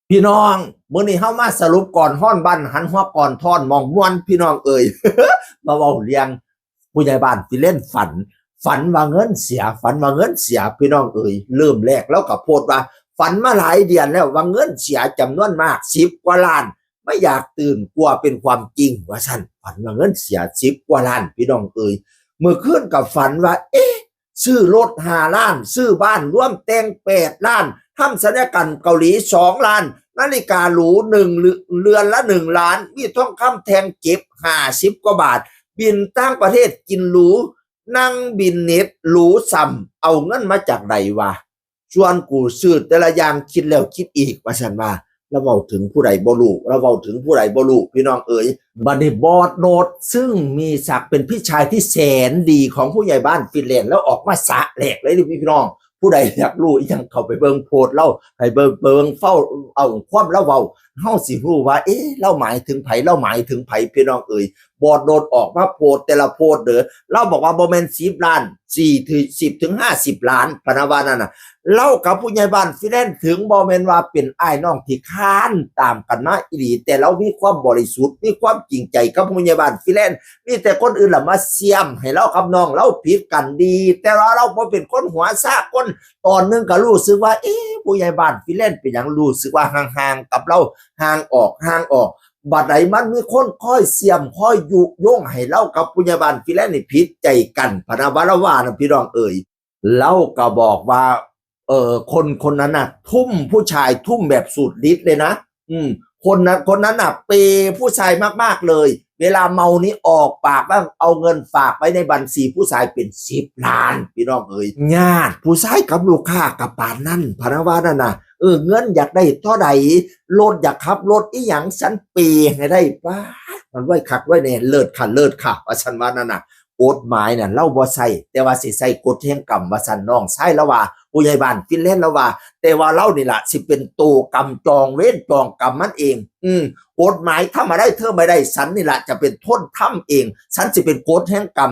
พี่น้องมื้อนี้เฮามาสรุปก่อนฮ้อนบ้านหันหัวก่อนท่อนมองม่วนพี่น้องเอ่ย มาเว้าเรียงผู้ใหญ่บ้านที่เล่นฝันว่าเงินเสียฝันว่าเงินเสียพี่น้องเอ่ยเริ่มแรกแล้วก็โพสต์ว่าฝันมาหลายเดือนแล้วว่าเงินเสียจำนวนมาก10 กว่าล้านไม่อยากตื่นกลัวเป็นความจริงว่าซั่นฝันว่าเงินเสีย10 กว่าล้านพี่น้องเอ่ยเมื่อคืนก็ฝันว่าซื้อรถ5 ล้านซื้อบ้านรวมแต่ง8 ล้านทำศัลยกรรมเกาหลี2 ล้านนาฬิกาหรูเรือนละ1 ล้านมีทองคำแทงเก็บ50 กว่าบาทบินต่างประเทศกินหรูนั่งบินเน็ตหรูซ้ำเอาเงินมาจากใดวะชวนกูซื้อแต่ละอย่างคิดแล้วคิดอีกว่าฉันว่าเราเว้าถึงผู้ใดบ่รู้เราเว้าถึงผู้ใดบ่รู้พี่น้องเอ๋ยบัดนี้บอดโนดซึ่งมีศักดิ์เป็นพี่ชายที่แสนดีของผู้ใหญ่บ้านฟินแลนด์แล้วออกมาสะแหลกเลยพี่น้องผู้ใดอยากรู้อีหยังเข้าไปเบิ่งโพสต์เล่าให้เบิ่งเฝ้าเอาความเล่าเว้าเฮาสิรู้ว่าเล่าหมายถึงไผเล่าหมายถึงไผพี่น้องเอ๋ยบอดโนดออกมาโพสต์แต่ละโพสต์เด้อเราบอกว่าบ่แม่น10 ล้าน4ถึง10ถึง50 ล้านพะนะว่านั่นน่ะเล่ากับผู้ใหญ่บ้านฟินแลนด์ถึงบ่แม่นว่าเป็นอ้ายน้องที่ค้านตามกันมาอีหลีแต่เรามีความบริสุทธิ์มีความจริงใจกับผู้ใหญ่บ้านฟินแลนด์มีแต่คนอื่นล่ะมาเสียมให้เรากับน้องเราผิดกันดีแต่เราบ่เป็นคนหัวซากคนตอนนึงก็รู้สึกว่าผู้ใหญ่บ้านฟินแลนด์เป็นหยังรู้สึกว่าห่างๆกับเราห่างออกบัดใดมันมีคนคอยเสียมคอยยุยงให้เรากับผู้ใหญ่บ้านฟินแลนด์นี่ผิดใจกันพะนะว่านะพี่น้องเอ่ยเราก็บอกว่าคนนั้นน่ะทุ่มผู้ชายทุ่มแบบสุดฤทธิ์เลยนะคนนั้นน่ะเปผู้ชายมากๆเลยเวลาเมานี้ออกปากว่าเอาเงินฝากไว้ในบัญชีผู้ชายเป็น10 ล้านพี่น้องเอ๋ยญาติผู้ชายกับลูกค้ากับปานนั่นพะนะว่านั่นน่ะเงินอยากได้เท่าใดรถอยากขับรถอีหยังฉันเปให้ได้ป้ามันไว้คักไว้แน่เลิศค่ะว่าฉันว่านั่นน่ะกฎหมายน่ะเราบ่ใส่แต่ว่าสิใส่กฎแห่งกรรมว่าซั่นน้องชายแล้วว่าผู้ใหญ่บ้านฟินแลนด์แล้วว่าแต่ว่าเรานี่ล่ะสิเป็นตัวกรรมจองเวรจองกรรมมันเองกฎหมายทำมาได้เธอไม่ได้ฉันนี่ล่ะจะเป็นทนทำเองฉันสิเป็นกฎแห่งกรรม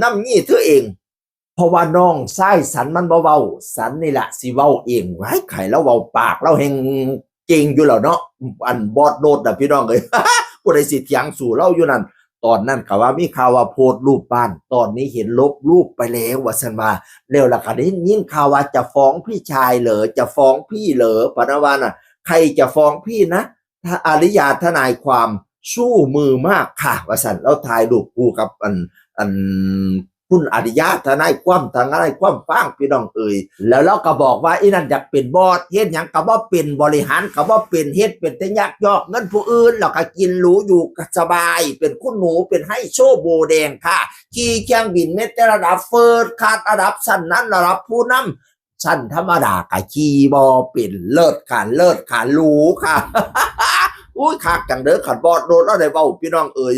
นำงี้เธอเองเพราะว่าน้องชายฉันมันบ่เว้าฉันนี่ล่ะสิเว้าเองไว้ไข่แล้วเว้าปากเราแห่งเก่งอยู่แล้วเนาะอันบอดโนดน่ะพี่น้องเอ้ย ผู้ใดสิเถียงสู่เราอยู่นั่นตอนนั้นก็ว่ามีข่าวว่าโพสต์รูปบ้านตอนนี้เห็นลบรูปไปแล้วว่าซั่นว่าแล้วล่ะก็ได้ยินข่าวว่าจะฟ้องพี่ชายเหรอจะฟ้องพี่เหรอปานว่าน่ะใครจะฟ้องพี่นะถ้าอาริยาทนายความสู้มือมากค่ะว่าซั่นแล้วถ่ายรูปคู่กับอันคุณอาริยาทนายความทางอะไรความฟังพี่น้องเอ่ยแล้วเราก็บอกว่าอีนั่นอยากเป็นบอสเฮ็ดหยังก็บ่เป็นบริหารก็บ่เป็นเฮ็ดเป็นแต่ยักยอกเงินผู้อื่นแล้วก็กินหรูอยู่สบายเป็นคุณหนูเป็นไฮโซโบแดงค่ะขี่เครื่องบินเมตรระดับเฟิร์สคลาสระดับชั้นนั้นระดับผู้นำชั้นธรรมดาก็ขี่บ่เป็นเลิศค่ะหรูค่ะ อุ้ยคักจังเด้อขันบอดโดนแล้วได้เว้าพี่น้องเอ่ย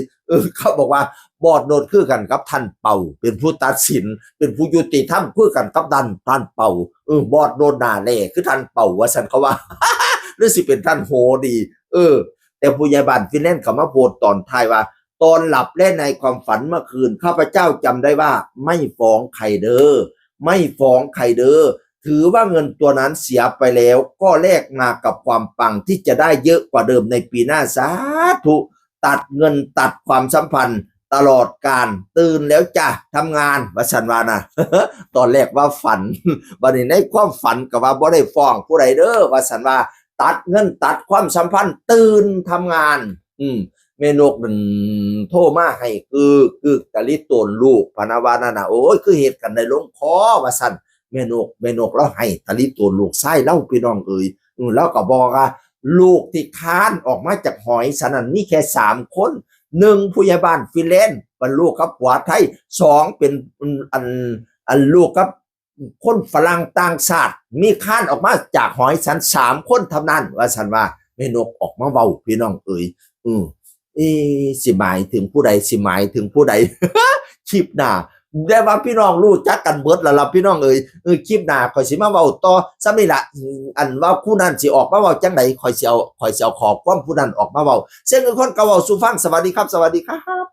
เขาบอกว่าบอดโดนคือกันกับท่านเป่าเป็นผู้ตัดสินเป็นผู้ยุติธรรมคือกันกับท่านเป่าบอดโดนหน้าแหล่คือท่านเป่าว่าซั่นเขาว่า หรือสิเป็นท่านโหดีแต่ผู้ใหญ่บ้านฟินแลนด์เขามาโพสต์ตอนท้ายว่าตอนหลับและในความฝันเมื่อคืนข้าพเจ้าจำได้ว่าไม่ฟ้องใครเด้อไม่ฟ้องใครเด้อถือว่าเงินตัวนั้นเสียไปแล้วก็แลกมากับความปังที่จะได้เยอะกว่าเดิมในปีหน้าสาธุตัดเงินตัดความสัมพันธ์ตลอดการตื่นแล้วจ้ะทำงานว่าฉันว่านะ ตอนแรกว่าฝัน บัดนี้ในความฝันก็ว่าบ่ได้ฟ้องผู้ใดเด้อว่าฉันว่าตัดเงินตัดความสัมพันธ์ตื่นทำงานแม่นกนั่นโทรมาให้คือกะลิโตนลูกพะนะว่านั่นน่ะโอ้ยคือเหตุกันได้ลงคอว่าซั่นแม่นกเราให้ตะลิโตนลูกชายเราพี่น้องเอ๋ยแล้วก็บอกว่าลูกที่ค้านออกมาจากหอยสันนั้นมีแค่3 คน1ผู้ใหญ่บ้านฟินแลนด์เป็นลูกกับผัวไทย2เป็นอันลูกกับคนฝรั่งต่างชาติมีค้านออกมาจากหอยสัน3 คนเท่านั้นว่าสันว่าแม่นกออกมาเว้าพี่น้องเอ๋ยสิหมายถึงผู้ใดสิหมายถึงผู้ใด คลิปหน้าได้ว่าพี่น้องรู้จักกันเบิดแล้วล่ะพี่น้องเอ๋ยคลิปหน้าข่อยสิมาเว้าต่อซ้ำนี่ล่ะอันว่าผู้นั้นสิออกมาเว้าจังไดข่อยสิเอาขอความผู้นั้นออกมาเว้าเช่นคนเก่าเว้าสู่ฟังสวัสดีครับ